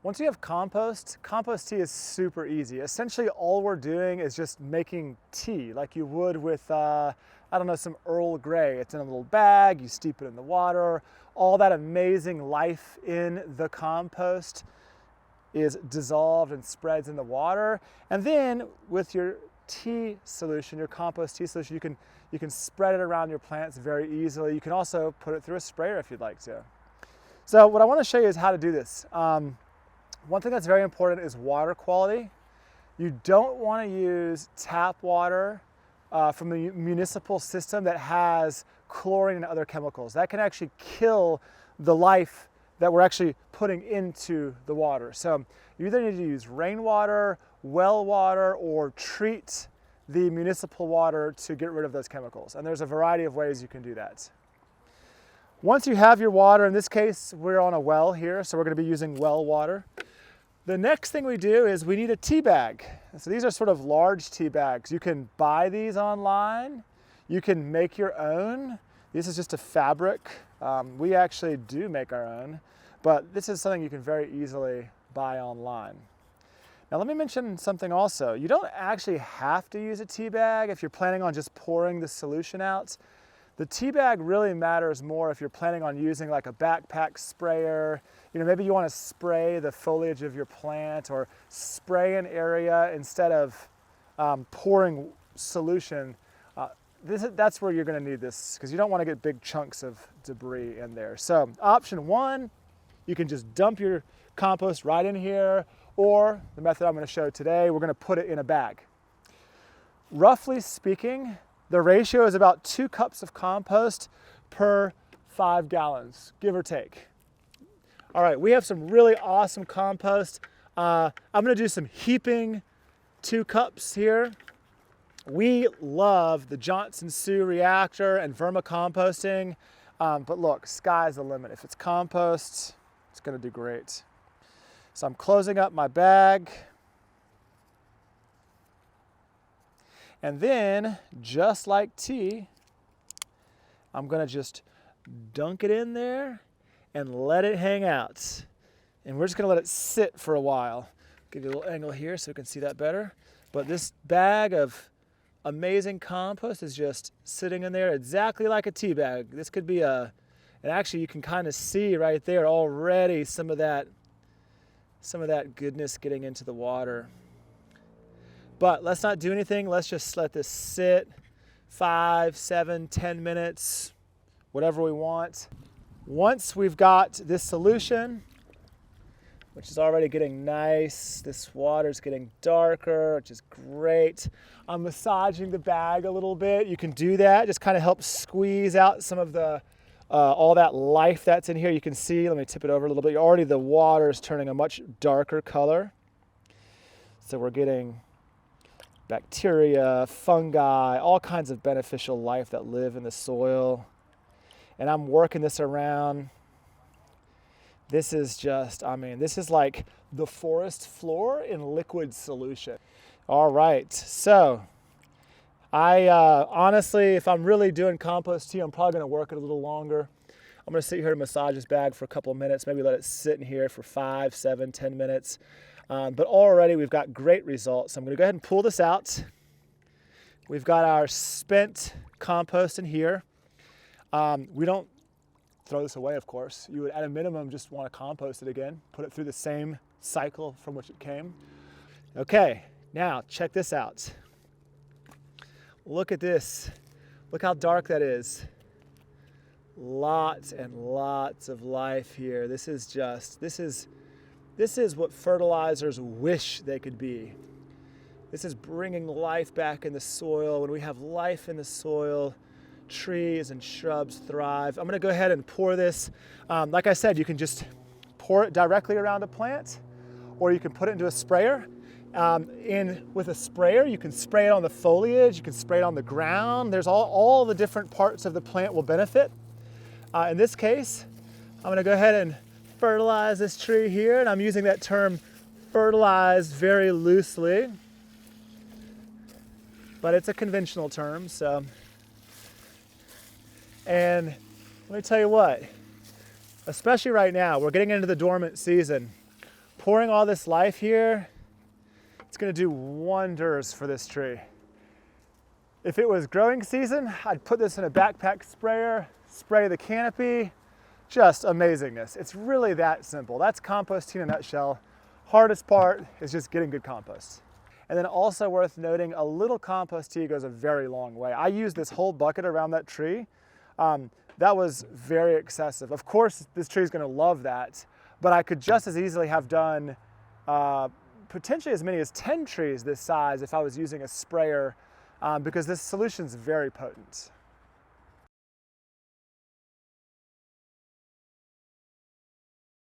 Once you have compost, compost tea is super easy. Essentially all we're doing is just making tea like you would with, I don't know, some Earl Grey. It's in a little bag, you steep it in the water. All that amazing life in the compost is dissolved and spreads in the water. And then with your tea solution, your compost tea solution, you can spread it around your plants very easily. You can also put it through a sprayer if you'd like to. So what I want to show you is how to do this. One thing that's very important is water quality. You don't want to use tap water from a municipal system that has chlorine and other chemicals. That can actually kill the life that we're actually putting into the water. So you either need to use rainwater, well water, or treat the municipal water to get rid of those chemicals. And there's a variety of ways you can do that. Once you have your water, in this case, we're on a well here, so we're going to be using well water. The next thing we do is we need a tea bag. So these are sort of large tea bags. You can buy these online. You can make your own. This is just a fabric. We actually do make our own, but this is something you can very easily buy online. Now let me mention something also. You don't actually have to use a tea bag if you're planning on just pouring the solution out. The tea bag really matters more if you're planning on using like a backpack sprayer. You know, maybe you want to spray the foliage of your plant or spray an area instead of pouring solution. That's where you're going to need this because you don't want to get big chunks of debris in there. So option one, you can just dump your compost right in here, or the method I'm going to show today, we're going to put it in a bag. Roughly speaking, the ratio is about 2 cups of compost per 5 gallons, give or take. All right, we have some really awesome compost. I'm gonna do some heaping 2 cups here. We love the Johnson-Su reactor and vermicomposting, but look, sky's the limit. If it's compost, it's gonna do great. So I'm closing up my bag. And then, just like tea, I'm gonna just dunk it in there and let it hang out. And we're just gonna let it sit for a while. Give you a little angle here so we can see that better. But this bag of amazing compost is just sitting in there exactly like a tea bag. This could be and actually you can kind of see right there already some of that goodness getting into the water. But let's not do anything. Let's just let this sit 5, 7, 10 minutes, whatever we want. Once we've got this solution, which is already getting nice, this water's getting darker, which is great. I'm massaging the bag a little bit. You can do that. Just kind of help squeeze out some of the all that life that's in here. You can see, let me tip it over a little bit. Already the water is turning a much darker color. So we're getting bacteria, fungi, all kinds of beneficial life that live in the soil. And I'm working this around. This is just, this is like the forest floor in liquid solution. All right, so I honestly, if I'm really doing compost tea, I'm probably gonna work it a little longer. I'm gonna sit here and massage this bag for a couple of minutes, maybe let it sit in here for 5, 7, 10 minutes. But already we've got great results. So I'm gonna go ahead and pull this out. We've got our spent compost in here. We don't throw this away, of course. You would, at a minimum, just want to compost it again, put it through the same cycle from which it came. Okay, now check this out. Look at this. Look how dark that is. Lots and lots of life here. This is what fertilizers wish they could be. This is bringing life back in the soil. When we have life in the soil, trees and shrubs thrive. I'm gonna go ahead and pour this. Like I said, you can just pour it directly around a plant, or you can put it into a sprayer. With a sprayer, you can spray it on the foliage, you can spray it on the ground. There's all the different parts of the plant will benefit. In this case, I'm gonna go ahead and fertilize this tree here, and I'm using that term fertilize very loosely, but it's a conventional term, so. And let me tell you what, especially right now, we're getting into the dormant season. pouring all this life here, it's gonna do wonders for this tree. If it was growing season, I'd put this in a backpack sprayer, spray the canopy, just amazingness. It's really that simple. That's compost tea in a nutshell. Hardest part is just getting good compost. And then also worth noting, a little compost tea goes a very long way. I used this whole bucket around that tree. That was very excessive. Of course, this tree is gonna love that, but I could just as easily have done potentially as many as 10 trees this size if I was using a sprayer, because this solution is very potent.